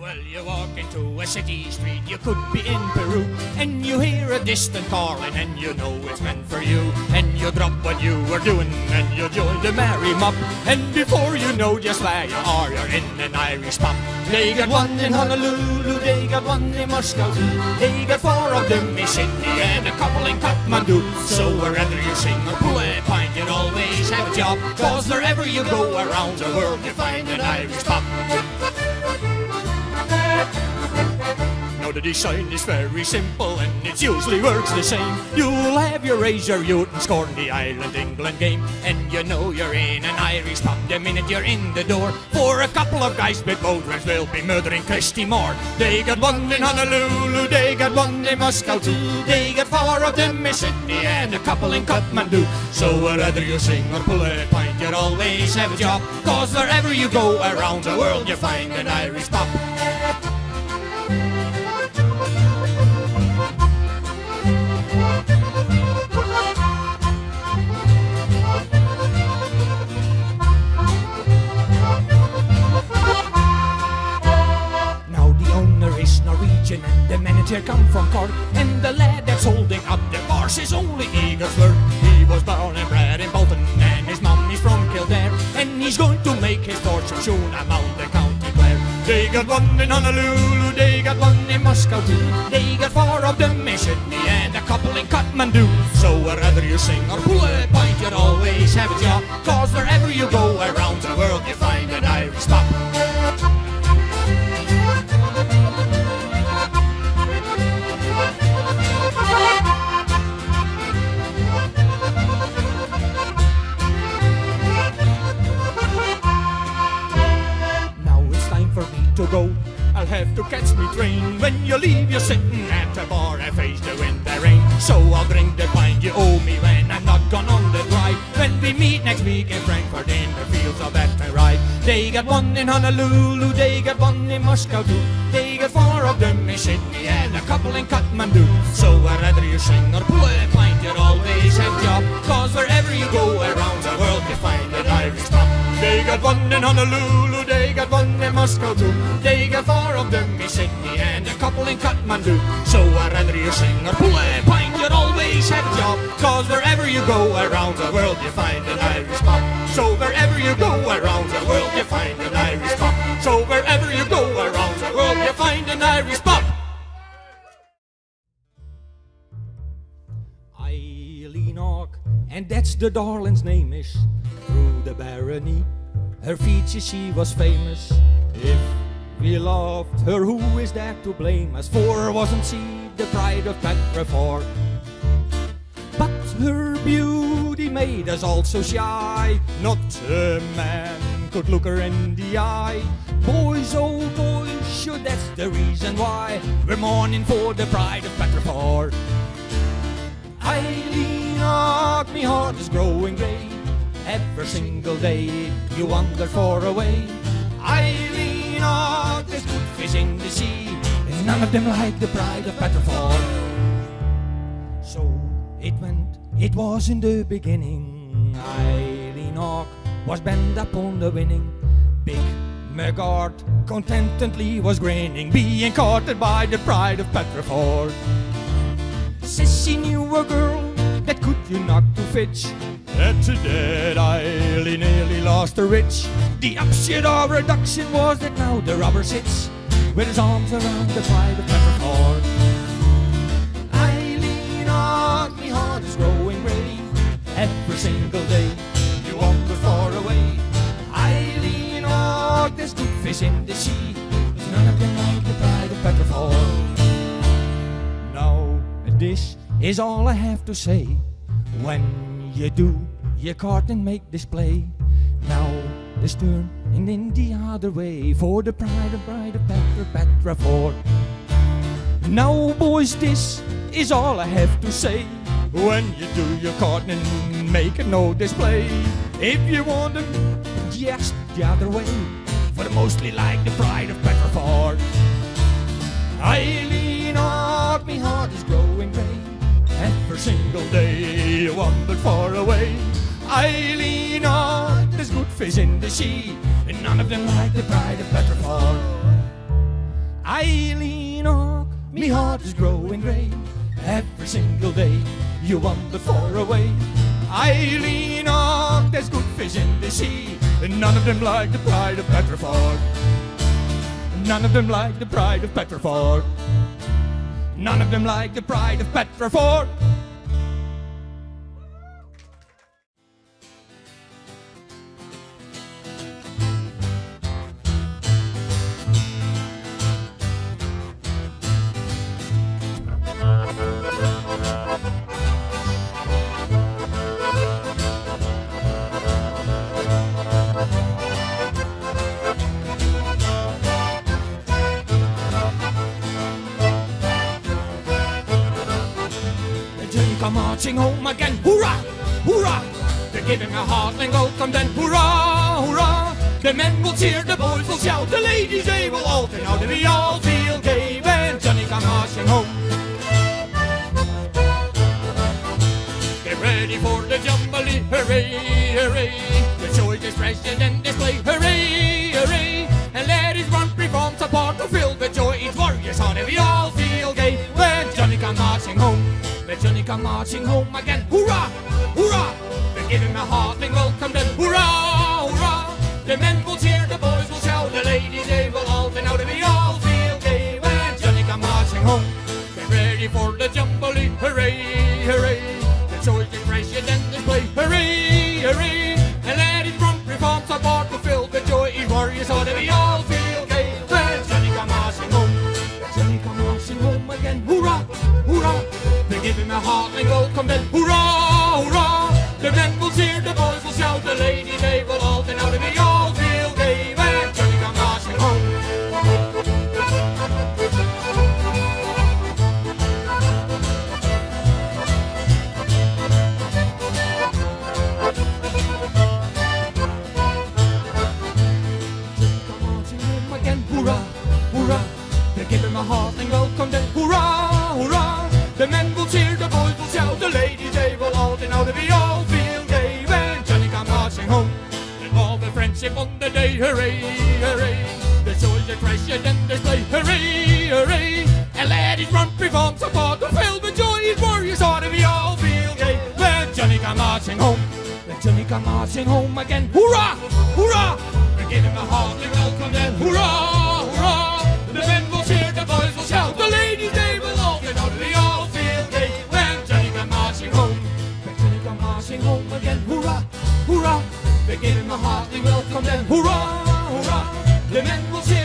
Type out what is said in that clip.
Well, you walk into a city street, you could be in Peru, and you hear a distant calling, and you know it's meant for you. And you drop what you were doing, and you join the merry mob, and before you know just where you are, you're in an Irish pub. They got one in Honolulu, they got one in Moscow too. They got 4 of them in Sydney and a couple in Kathmandu. So wherever you sing or pull a pint, you'll always have a job, 'cause wherever you go around the world, you find an Irish pub. Now the design is very simple and it usually works the same. You'll have your Razor Ute and scorn the Ireland-England game, and you know you're in an Irish pub the minute you're in the door. For a couple of guys with boaters will be murdering Christy Moore. They got one in Honolulu, they got one in Moscow too. They got 4 of them in Sydney and a couple in Kathmandu. So whether you sing or pull a pint, you'll always have a job, 'cause wherever you go around the world, you find an Irish pub. And the manager come from Cork, and the lad that's holding up the bars is only Eaglesworth. He was born and bred in Bolton, and his mum is from Kildare, and he's going to make his fortune soon among the County Clare. They got one in Honolulu, they got one in Moscow too. They got 4 of them in Sydney and a couple in Kathmandu. So wherever you sing or pull a pint, you'll always have a job, 'cause wherever you go around the world, you find an Irish pub. To go, I'll have to catch me train. When you leave, you're sitting at the bar and face the wind and rain. So I'll drink the pint you owe me when I'm not gone on the drive. When we meet next week in Frankfurt in the fields of Athenry. They got one in Honolulu, they got one in Moscow too. They got 4 of them in Sydney and a couple in Kathmandu. So wherever you sing or pull a pint, you'll always have a job, 'cause wherever you go around the world, you find an Irish pub. They got one in Honolulu, they got one in Moscow too. They got 4 of them in Sydney and a couple in Kathmandu. So wherever you sing or pull a pint, you'll always have a job, 'cause wherever you go around the world, you find an Irish pub. So wherever you go around the world, you find an Irish pub. So wherever you go around the world, you find an Irish pub. Eileen Hawke, and that's the darling's name is. Through the barony, her features she was famous. If we loved her, who is there to blame us? For wasn't she the pride of Petrefort? But her beauty made us all so shy, not a man could look her in the eye. Boys, oh boys, sure that's the reason why we're mourning for the pride of Petrefort. Eileen Hawke, me heart is growing grey. Every single day you wander far away. Eileen Hawke, there's good fish in the sea, and none of them like the pride of Petrefort. So it was in the beginning. Eileen Hawke was bent upon the winning. Big McGart contentedly was grinning, being courted by the pride of Petrefort. Says she knew a girl that could you knock to Fitch. At that Eileen nearly lost her rich. The upshot of reduction was that now the robber sits with his arms around the pride of Petrefort. Eileen Hawke, me heart is growing grey. Every single day you wander far away. Eileen Hawke, there's good fish in the sea, but none of them like the pride of Petrefort. Now this is all I have to say. When you do your court and make display, now let's turn in the other way for the pride of Petrefort. Now boys, this is all I have to say. When you do your court and make no display, if you want them, just the other way, for the mostly like the pride of Petrefort. Eileen Hawke, me heart is growing grey. Every single day you wandered far away. Eileen Hawke, there's good fish in the sea, and none of them like the pride of Petrefort. Eileen, oh, me heart is growing grey. Every single day you wander far away. Eileen, oh, there's good fish in the sea, and none of them like the pride of Petriford. None of them like the pride of Petriford. None of them like the pride of Petriford. Come marching home again, hurrah, hurrah! They're giving a heartling welcome then, hurrah, hurrah! The men will cheer, the boys will shout, the ladies they will all sing out, and we all feel gay when Johnny come marching home. Get ready for the jubilee, hooray, hooray! The joy expression and display, hooray, hooray! And ladies run, perform, support to fill the joy, each warrior's heart, and we all feel gay when Johnny come marching home. Let Johnny come marching home again, hurrah, hurrah! They give him a heartling welcome then, hurrah, hurrah! The men will cheer, the boys will shout, the ladies they will all sing out, and we all feel gay when Johnny come marching home. Get ready for the jubilee, hooray, hooray! The joy expression and display, hooray, hooray! And let it run, perform, support to fill the joy, each warrior's heart, and we all feel gay when Johnny come marching home. Let Johnny come marching home again, hurrah, hurrah! They give him a heartling welcome then, hurrah, hurrah! The men will cheer, the boys will shout, the ladies they will all sing out, and we all feel gay when Johnny come marching home. Johnny come marching home again, hurrah, hurrah! They give him a heartling welcome then, hurrah, hurrah! The men will cheer, the boys will shout, the ladies they will all sing out, and we all feel gay when Johnny come marching home. And all the friendship on the day, hooray, hooray! The joys are treasured and display, hooray, hooray! And ladies run, perform, support to fill the joy, each warrior's heart, and we all feel gay when Johnny come marching home. When Johnny come marching home again, hurrah, hurrah! We give him a hearty welcome then, hurrah, hurrah! The men will cheer, the boys will shout, the ladies they will all sing out, and we all feel gay when Johnny come marching home. When Johnny come marching home again, hurrah, hurrah! They give him a hearty welcome then, hurrah, hurrah! The men will cheer.